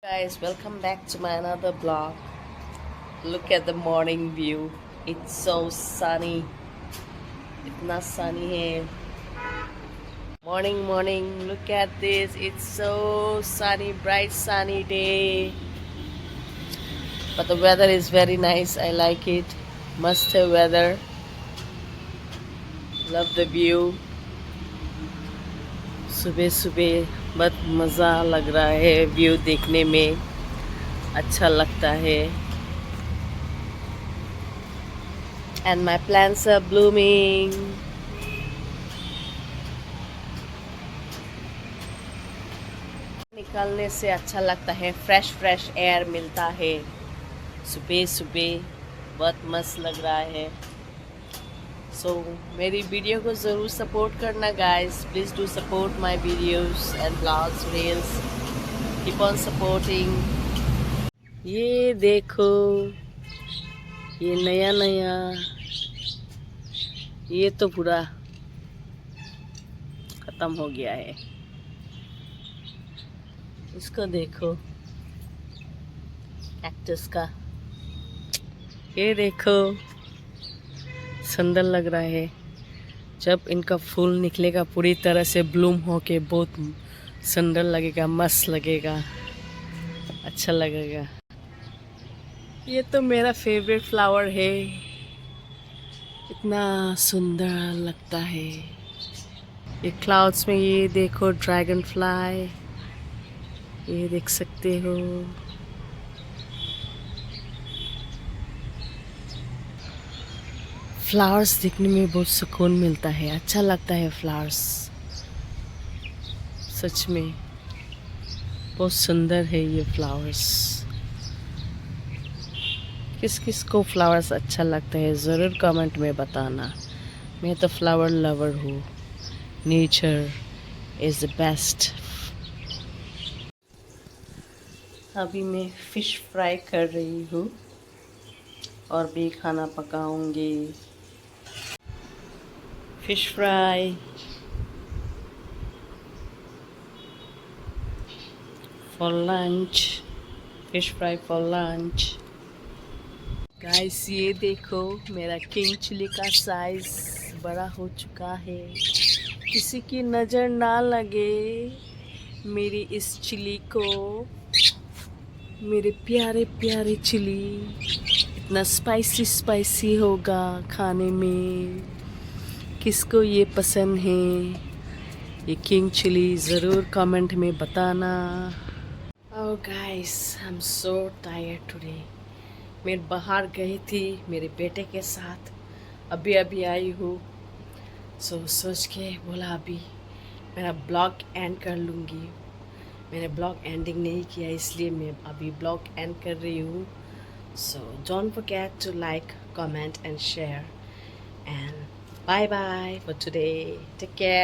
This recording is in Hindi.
Guys, welcome back to my another vlog. Look at the morning view. It's so sunny. इतना sunny है. Morning. Look at this. It's so sunny, bright sunny day. But the weather is very nice. I like it. Must have weather. Love the view. सुबह बहुत मज़ा लग रहा है व्यू देखने में. अच्छा लगता है. And my plants are blooming. निकलने से अच्छा लगता है. फ्रेश एयर मिलता है. सुबह बहुत मस्त लग रहा है. So मेरी वीडियो को ज़रूर सपोर्ट करना guys. Please do support my videos and vlogs, reels. Keep on supporting. ये देखो, ये नया ये तो पूरा खत्म हो गया है. इसको देखो, कैक्टस का. ये देखो, सुंदर लग रहा है. जब इनका फूल निकलेगा पूरी तरह से ब्लूम होके बहुत सुंदर लगेगा, मस्त लगेगा, अच्छा लगेगा. ये तो मेरा फेवरेट फ्लावर है. इतना सुंदर लगता है. ये क्लाउड्स में ये देखो ड्रैगन फ्लाई. ये देख सकते हो. फ्लावर्स देखने में बहुत सुकून मिलता है. अच्छा लगता है फ्लावर्स. सच में बहुत सुंदर है ये फ्लावर्स. किस को फ्लावर्स अच्छा लगता है ज़रूर कमेंट में बताना. मैं तो फ्लावर लवर हूँ. Nature is the best. अभी मैं फ़िश फ्राई कर रही हूँ और भी खाना पकाऊंगी. Fish fry for lunch. Fish fry for lunch. Guys, ये देखो मेरा किंग चिली का साइज बड़ा हो चुका है. किसी की नज़र ना लगे मेरी इस चिली को. मेरे प्यारे चिली इतना स्पाइसी होगा खाने में. किसको ये पसंद है ये किंग चिली ज़रूर कमेंट में बताना. ओह guys, I am so tired today. मैं बाहर गई थी मेरे बेटे के साथ. अभी आई हूँ. सोच के बोला अभी मेरा ब्लॉग एंड कर लूँगी. मैंने ब्लॉग एंडिंग नहीं किया इसलिए मैं अभी ब्लॉग एंड कर रही हूँ. So don't forget to like, comment and share. And bye for today. Take care.